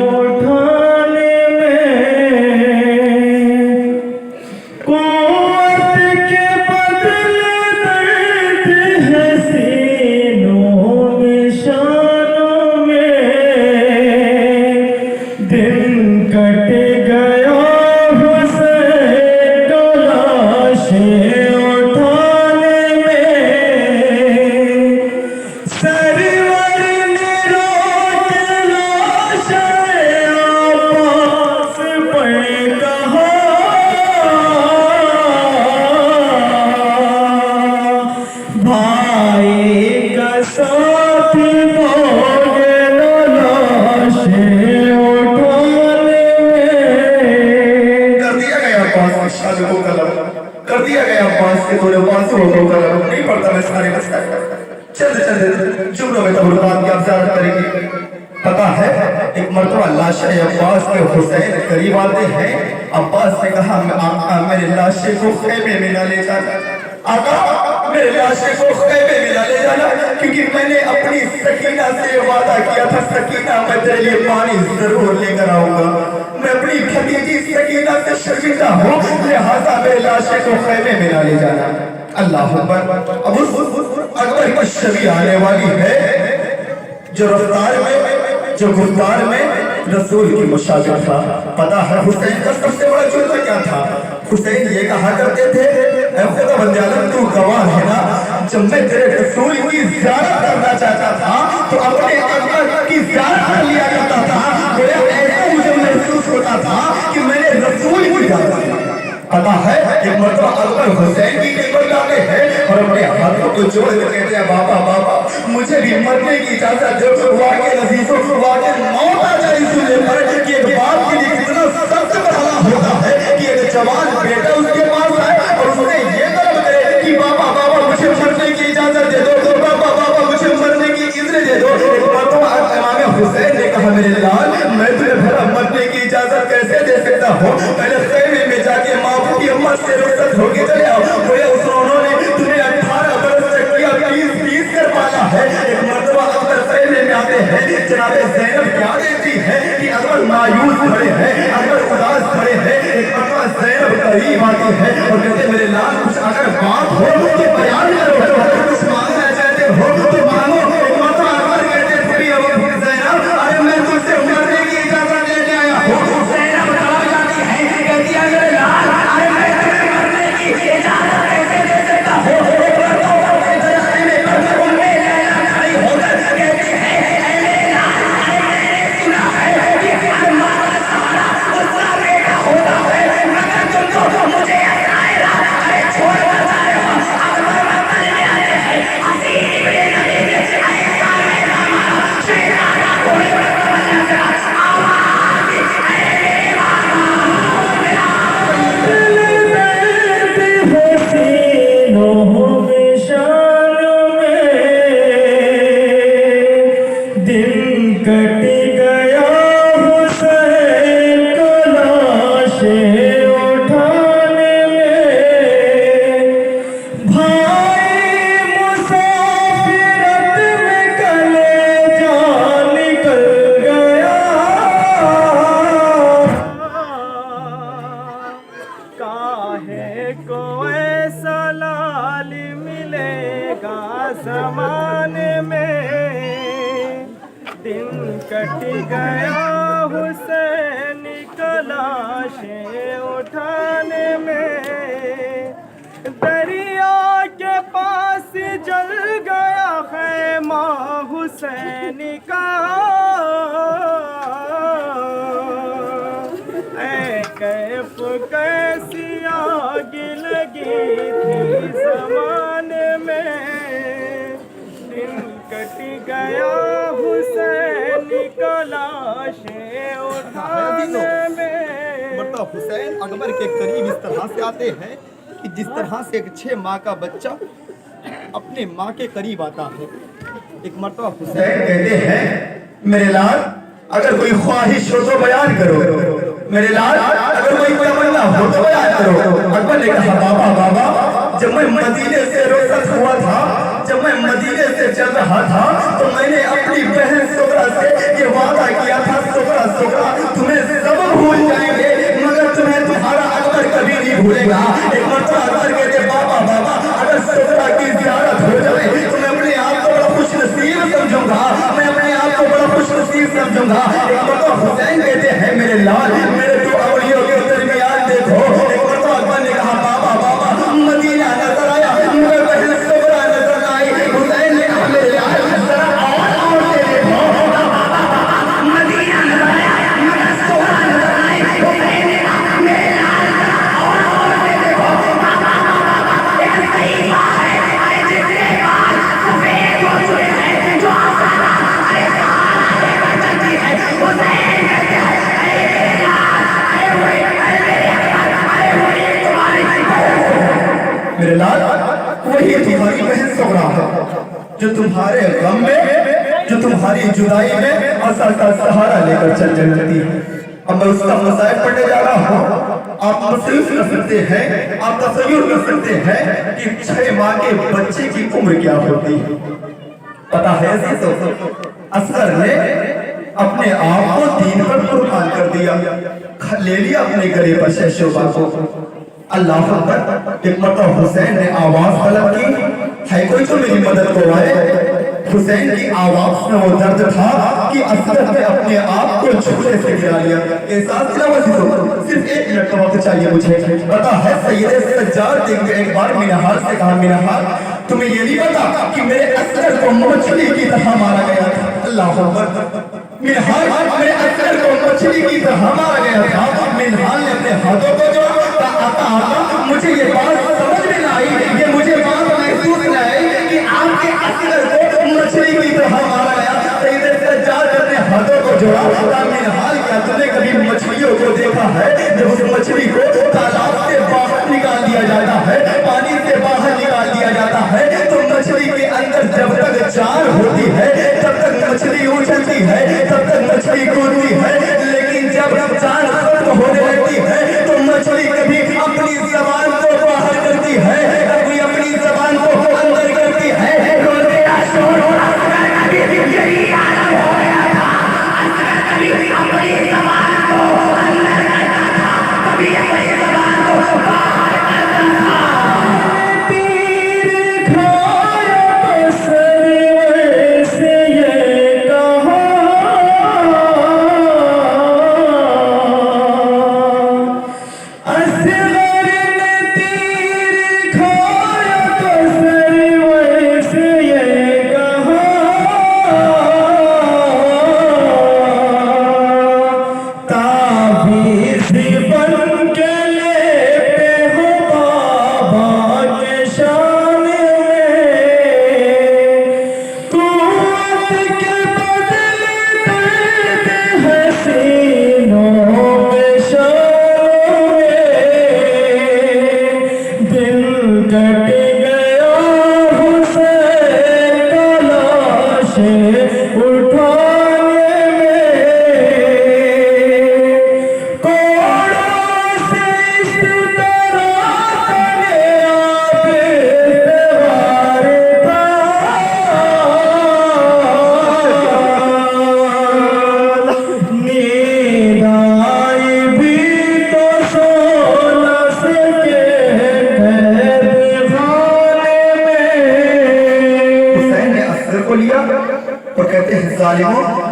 उठाने में कुव्वत के बदले दर्द है सीनों में शानों में दिन कट गया हुसैन को लाशें उठाने में सरवर ने रोक लाशें आपास पर कहा भाई का साथ दोगे ना लाशें उठाने में। कर दिया गया अब्बास की शादी को कलम, कर दिया गया अब्बास के थोड़े बासों को कलम, नहीं पड़ता मैं सारे बचता चल जुमलों में तबरुकात की अफजाद करेगी। पता है एक मर्तबा लाशे अब्बास के हुसैन करीब आते हैं। अब्बास ने कहा मेरे लाशे को खेमे में ना ले जाना, आका मेरे लाशे को खेमे में ना ले जाना, क्योंकि मैंने अपनी सकीना से वादा किया था सकीना मैं तेरे लिए पानी जरूर लेकर आऊंगा। मैं अपनी भतीजी सकीना से शर्मिंदा हूँ, लिहाजा मेरे लाशे को खेमे में ना ले जाना। अल्लाह अकबर। अब उस अकबर की शबी आने वाली है जो रफ्तार में जो गुफ्तार में रसूल की मुशाबिह था। पता है हुसैन का सबसे बड़ा जुर्म क्या था? हुसैन ये कहा करते थे ऐ खुदा बंदे आलम तू गवाह है ना, जब मैं तेरे रसूल की ज़ियारत करना चाहता था तो अपने अकबर की ज़ियारत कर लिया करता था। गोया ऐसा मुझे महसूस होता था कि मैंने रसूल की ज़ियारत की। पता है एक मर्तबा अकबर हुसैन की टेबल डाले हैं और अपने हाथों को जोड़ कर कहते हैं बाबा बाबा मुझे भी मरने की इजाजत दो, वाक़े अजीजों वाक़े मौत आ जाए सुने पर कि एक बाप के लिए कितना सख्त मसला होता है कि एक जवान बेटा उसके पास आए और उसने ये तलब करे कि बाबा बाबा मुझे मरने की इजाजत दे दो, बाबा बाबा मुझे मरने की इज़्ज़त दे दो। एक मर्तबा इमाम हुसैन ने कहा मेरे लाल मैं तुझे भला मरने की इजाजत कैसे दे सकता हूँ, पहले खेमे में जाके माँ की अम्मा से रुखसत होके चले आओ। गोया उन्होंने तुम्हें 18 बरस तक किया 20 कर पाला है। एक मर्तबा अकबर खेमे में आते हैं, जनाबे ज़ैनब क्या कहती है कि अकबर मायूस खड़े हैं, अकबर उदास खड़े हैं। एक मर्तबा ज़ैनब करीब आती है और कहते मेरे लाल कुछ अगर बात हो तो बयान करो, कुछ मांगना चाहते हो तो मांगो। एक मर्तबा अकबर कहते थोड़ी अब ज़ैनब अरे मैं तुझसे मरने की इजाजत लेने आया हूँ। ज़ैनब कहाँ जाती है कहती है मेरे लाल अरे मैं तुझे मरने की इजाजत कैसे दे सकता हूँ। एक बार तो ज़ैनब पर उनमें लैला खड़ी होकर कहती है ऐ मेरे लाल अरे मैंने सुना है कि हर माँ का सहारा उसका बेटा होता है, मगर तुम तो मुझे अपनाए रहा अरे छोड़ कर जाए हो। अकबर मंदिर में आते हैं हसीन इब्ने नबी के ऐसा मेरा मारा शहजादा कोई बना कर आवाज़ ऐ मेरे मामा दिल दर्द है सीनों में शानों में दिन कट गया हुसैन को लाशें उठाने में भाई मुसाफिरत में कलेजा निकल गया काहे को ऐसा लाल मिलेगा ज़माने में दिन कट गया हुसैन को लाशें उठाने में दरिया के पास जल गया खैमा हुसैन का ऐ कैफ कैसी आग लगी थी ज़माने में दिन कट गया हुसैन को लाशें उठाने में। मर्तबा हुसैन अकबर के करीब इस तरह से आते हैं कि जिस तरह से एक 6 माह का बच्चा अपने माँ के करीब आता है। एक मर्तबा हुसैन कहते हैं मेरे लाल अगर कोई ख्वाहिश हो तो बयान करो, मेरे लाल अगर कोई तमन्ना हो तो बयान करो। अकबर ने कहा बाबा बाबा जब मैं मदीने से रुखसत हुआ था, जब मैं मदीने से चल रहा था तो मैंने अपनी बहन सुगरा से ये वादा किया था देखा। एक मरतबा अकबर कहते बाबा बाबा अगर सुगरा की ज़ियारत हो जाए तो मैं अपने आप को बड़ा खुश नसीब समझूंगा, मैं अपने आप को बड़ा खुश नसीब समझूंगा। एक मरतबा हुसैन कहते हैं मेरे लाल मेरे दो अवलियों के दरमियान देखो। एक मरतबा अकबर ने कहा बाबा बाबा मदीना नजर आया मगर बहन सुगरा नजर न आई। हुसैन ने कहा मेरे लाल जरा और से देखो। मदीना नजर आया मगर सुगरा नजर न आई। हुसैन ने कहा मेरे लाल जरा और से देखो। एक सही बात है जिसके बाद सफेद हो चुके हैं जो आसमां अरे तारा लेकर चलती है। हुसैन कहते हैं अरे मेरे लाल अरे वही अरे मेरे अरे वही तुम्हारी मेरे लाल वही तुम्हारी बहन सुगरा है जो तुम्हारे गम में जो तुम्हारी जुदाई में असल का सहारा लेकर चल चलती है। अब मैं उसका मसाइल पढ़ने जा रहा हूँ। आप महसूस कर सकते हैं, आप तसव्वुर कर सकते हैं कि 6 माह के बच्चे की उम्र क्या होती है। पता है तो असगर ने अपने आप को दीन पर कुर्बान कर दिया, ले लिया अपने गले पर शहशोभा को। अल्लाह अकबर। एक मरतबा हुसैन ने आवाज तलब की है कोई तो मेरी मदद को आए। हुसैन की आवाज में वो दर्द था कि असगर ने अपने आप को झूले से गिरा लिया। एहसास दिला तो सिर्फ 1 मिनट का वक्त चाहिए मुझे। पता है सैयद सज्जाद ने एक बार मिनहाल से कहा मिनहाल तुम्हें ये नहीं पता कि मेरे असगर को मछली की तरह मारा गया था। अल्लाह अकबर। मिनहाल मेरे असगर को मछली की तरह मारा गया था। मिनहाल ने अपने हाथों को जोड़ा आता मुझे ये बात समझ में ना आई, ये मुझे बात महसूस न आई कि आपके असगर को मछली की तरह मारा गया। सैयद सज्जाद ने अपने हाथों को जोड़ा। मिनहाल क्या तुमने कभी मछलियों को देखा है जब उस मछली को तालाब से बाहर निकाल दिया जाता है, पानी से बाहर निकाल दिया जाता है तो मछली के अंदर जब तक जान होती है तब तक मछली उछलती है, तब तक मछली कूदती है, लेकिन जब जान खत्म होने लगती है तो मछली कभी अपनी जबान को बाहर करती है, कभी अपनी जबान को अंदर करती है। यही आलम हो गया था। कभी अपनी जबान को अंदर करता था, कभी अपनी जबान को बाहर करता था।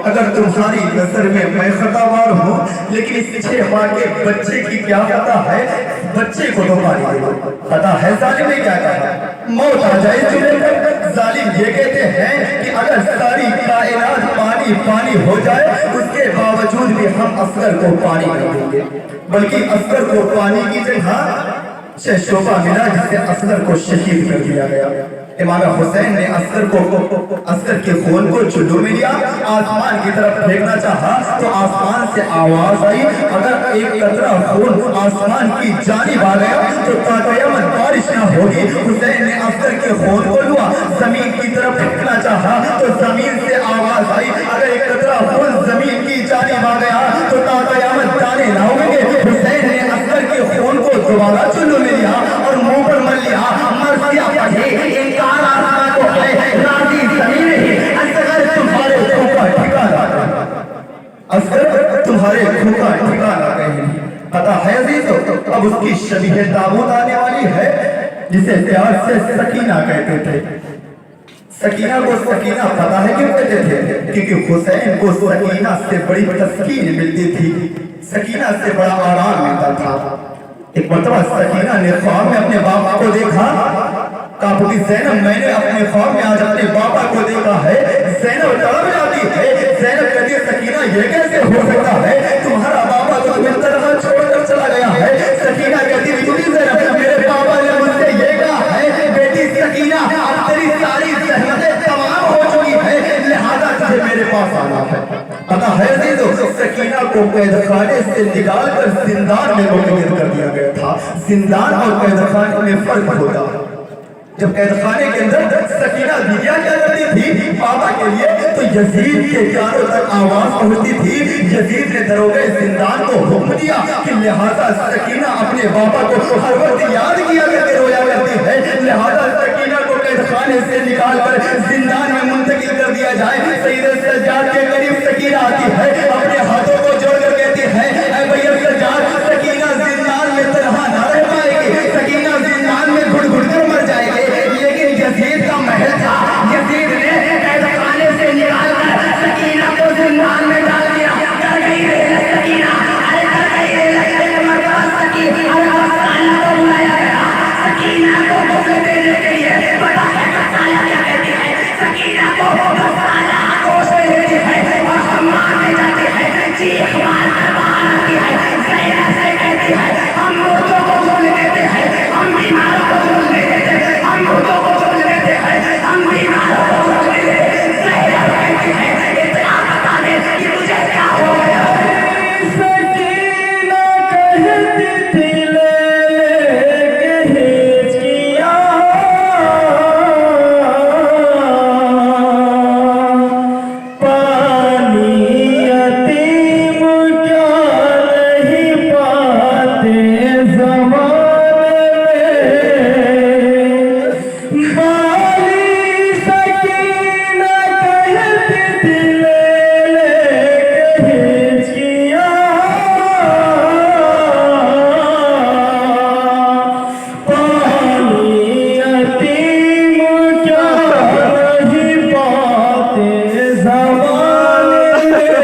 अगर तुम्हारी नजर में मैं खतावार हूँ लेकिन इस 6 माह के बच्चे की क्या पता है, बच्चे को तो मारी दो। पता है जालिम ने क्या कहा, मौत आ जाए चूल्हे पर। जालिम ये कहते हैं कि अगर सारी कायनात पानी पानी हो जाए उसके बावजूद भी हम असगर को पानी नहीं देंगे, बल्कि असगर को पानी की जगह शहशोभा मिला जिसे असगर को शहीद कर दिया गया। इमाम हुसैन ने असगर के खून को चुल्लू में लिया, आसमान की तरफ फेंकना चाहा तो आसमान से आवाज आई, अगर एक कतरा खून आसमान की जानिब आ गया तो ताक़यामत बारिश ना होगी। हुसैन ने असगर के खून को लिया, जमीन की तरफ फेंकना चाहा तो जमीन से आवाज आई, अगर एक कतरा खून जमीन की जानिब आ गया तो ताक़यामत दाने ना होंगे। हुसैन ने असगर के खून को दोबारा चुल्लू में लिया और मुंह पर मल लिया, मरसिया पढ़े इंकार आसमान को है राजी जमीन ही। असगर तुम्हारे खून का ठिकाना, असगर तुम्हारे खून का ठिकाना कहीं पता है अजीजों, अब उसकी शबीह ताबूत आने वाली है, जिसे प्यार से सकीना कहते थे। सकीना को सकीना पता है क्यों कहते थे? क्योंकि हुसैन को सकीना से बड़ी तस्कीन मिलती थी, सकीना से बड़ा आराम मिलता था। एक मरतबा सकीना ने ख्वाब में अपने बाबा को देखा। कहा कि ज़ैनब, मैंने अपने ख्वाब में आज अपने बाबा को देखा है। ज़ैनब तड़प जाती है। ज़ैनब कहती है, सकीना ये कैसे हो सकता है? तुम्हारा बाबा तो तुम्हें तरह छोड़कर चला गया है। सकीना कहती है, ज़ैनब, मेरे बाबा ने मुझसे ये कहा है, बेटी सकीना, अब तेरी सारी ज़हमतें तमाम हो चुकी है, लिहाजा तुझे मेरे पास आना है। पता है अजीजों, सकीना को कैदखाने से निकाल कर जिंदान में मुंतकिल कर दिया गया था। जिंदान और कैदखाने में फर्क होता। जब कैदखाने के अंदर सकीना दिया क्या करती थी बाबा के लिए, तो यजीद के कानों तक आवाज पहुंचती थी। यजीद ने दरोगे जिंदान को हुक्म दिया कि लिहाजा सकीना अपने बाबा को हर वक्त याद किया करके रोया करती है, लिहाजा सकीना को कैदखाने से निकाल कर जिंदान में मुंतकिल कर दिया जाए। सईद सज्जाद के करीब सकीना आती है, अपने हाथों को जोड़कर कहती है, ऐ भैया सज्जाद, सकीना जिंदान में तन्हा ना रह पाएगी, सकीना जिंदान में घुट घुट कर मर जाएगी। लेकिन यजीद का महल था, यजीद ने कैदखाने से निकाल कर सकीना को जिंदान में डाल दिया। डर गई रे सकीना, अरे डर गई रे मरवा सकीना, अरे गस्साना को बुलाया गया। सकीना को धोखे देने के लिए पता है गस्साना क्या कहती है? सकीना को गस्साना आगोश में लेती है और सम्मान में जाती है, चीख मार कर बाहर आती है। ज़ैनब से कहती है, हम मुर्दों को छोड़ देते हैं, हम बीमारों को छोड़ देते हैं, हम मुर्दों को छोड़ देते हैं, हम बीमारों को छोड़ देते हैं। ज़ैनब कहती है, इतना बता दे कि मुझे क्या हो गया। सकीना कहती थी, ले के हिचकियाँ, पानी यतीम क्या नहीं पाते ज़माने में। बाली सकीना कहती थी, ले के हिचकियाँ, पानी यतीम क्या नहीं पाते ज़माने में।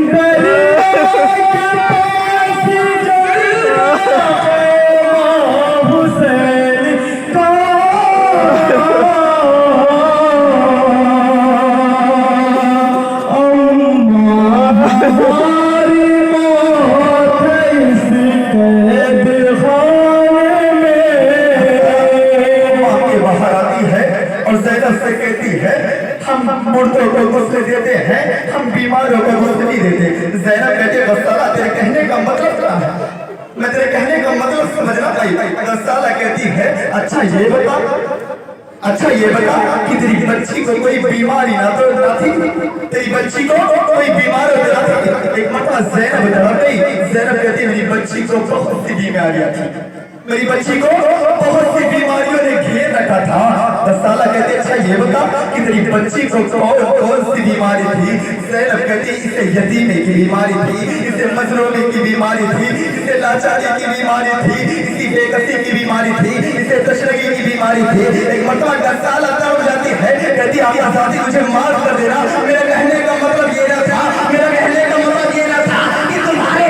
दरिया के पास जलता है हुसैन का, अम्मा हमारी मौत है इस कैदखाने में। माँ के बाहर आती है और ज़ैनब से कहती है, हम मुर्दों को गुस्ले देते हैं, हम बीमारों को गुस्ले नहीं देते। ज़ैनब कहते, गस्साला तेरे कहने का मतलब क्या है? मैं तेरे कहने का मतलब समझना चाहिए। गस्साला कहती है, अच्छा ये बता कि तेरी बच्ची को कोई बीमारी ना तो ना थी, तेरी बच्ची को कोई बीमार हो ना थी। एक मरतबा ज़ैनब डर गई। ज़ैनब कहती है, मेरी बच्ची को बहुत सी बीमारियां थी, मेरी बच्ची को बहुत सी बीमारियों ने घेर रखा था। गस्साला कहते, अच्छा ये बता कि तेरी बच्ची को कौन सी बीमारी थी? ज़ैनब कहती, इसे यतीमी की बीमारी थी, इसे मजलूमी की बीमारी थी, इसे लाचारी की बीमारी थी, इसी बेकसी की बीमारी थी, इसे तशरगी की बीमारी थी। एक मरतबा गस्साला तड़प जाती है, कहती आप आजादी मुझे माफ कर देना, मेरा कहने का मतलब ये ना था, मेरा कहने का मतलब ये ना था कि तुम्हारे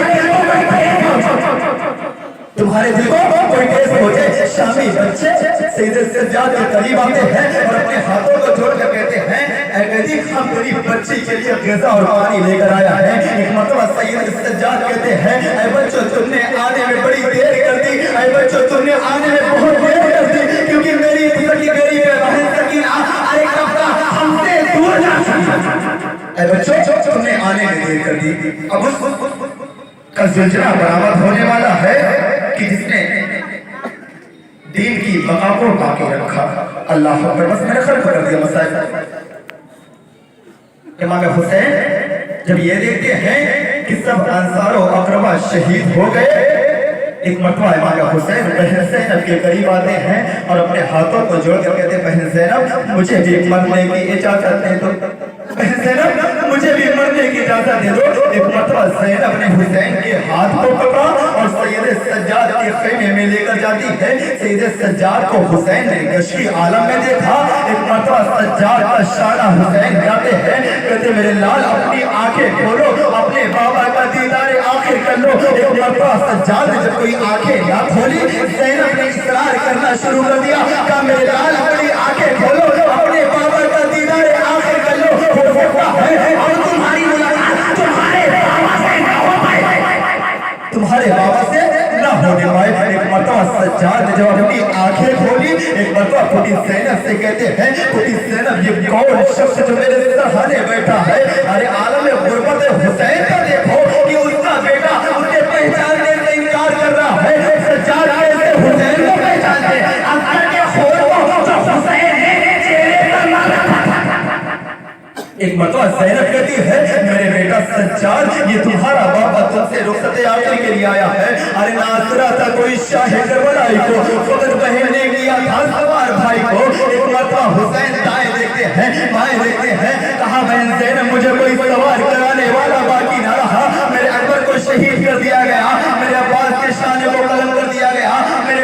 दिल को कोई केस हो जाए। शामी बच्चे सईद सज्जाद के करीब आते हैं और अपने हाथों को जोड़कर कहते हैं, ऐ कैदी, हम तेरी बच्ची के लिए ग़िज़ा और पानी लेकर आया है। एक मरतबा सईद सज्जाद कहते हैं, ऐ बच्चों, तुमने आने में बड़ी देर कर दी, ऐ बच्चों, तुमने आने में बहुत देर कर दी, क्योंकि मेरी सकी गरीब बहन सकीना अरे कपड़ा हमसे दूर जा सकती। ऐ बच्चों, तुमने आने में देर कर दी। अब उस का ज़िलज़िला बरामद होने वाला है कि जिसने दीन की बका को बाकी रखा। अल्लाह अकबर। बस मैंने खत्म कर दिया मसाइल। इमाम हुसैन जब ये देखते हैं कि सब अंसार और अकरबा शहीद हो गए, एक मरतबा इमाम हुसैन बहन ज़ैनब के करीब आते हैं और अपने हाथों को जोड़कर कहते हैं, बहन ज़ैनब, मुझे भी मरने की इजाजत दे दो, बहन ज़ैनब, मुझे भी मरने की इजाजत दे दो। एक मरतबा ज़ैनब ने हुसैन के हाथ को पकड़ा और सैयद सज्जाद के खेमे में लेकर जाती है। सैयद सज्जाद को हुसैन ने गश्ती आलम में देखा। एक मरतबा सज्जाद का शाना हुसैन जाते हैं, कहते मेरे लाल अपनी आंखें खोलो, अपने बाबा का दीदार आखिर कर लो। एक मरतबा सज्जाद ने जब कोई आंखें ना खोली, ज़ैनब ने इकरार करना शुरू कर दिया, कहा मेरे लाल अपनी आंखें खोलो, अपने बाबा का दीदार आखिर कर लो। हो सकता है और तुम्हारी मुलाकात तुम्हारे बाबा से ना होने पाए। एक मरतबा सज्जाद ने जब अपनी आंखें खोली, एक मरतबा फुटी ज़ैनब से कहते हैं, फुटी ज़ैनब ये कौन शख्स जो मेरे सहारे बैठा है? अरे आलम गुरबत हुसैन का देखो कि उसका बेटा उसे पहचानने से इनकार कर रहा है। सज्जाद कैसे हुसैन को पहचानते? अकबर के खोर को जो हुसैन ने चेहरे पर मारा। एक मरतबा ज़ैनब कहती है, मेरे बेटा सज्जाद ये तुम्हारा बाबा तुमसे रुखसत आखिर के लिए आया है। अरे नासरा था कोई शाह करबलाई को, फकत बहन ने किया था सवार भाई को। एक मरतबा हुसैन दाएं देखते हैं, बाएं देखते हैं, कहा बहन ज़ैनब मुझे कोई सवार कराने वाला बाकी ना रहा। मेरे अकबर को शहीद कर दिया गया, मेरे अब्बास के शाने को कलम कर दिया गया, मेरे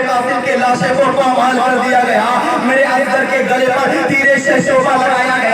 कासिम के लाशे को पामाल कर दिया गया, मेरे असगर के गले पर तीरे से शोभा लगाया गया।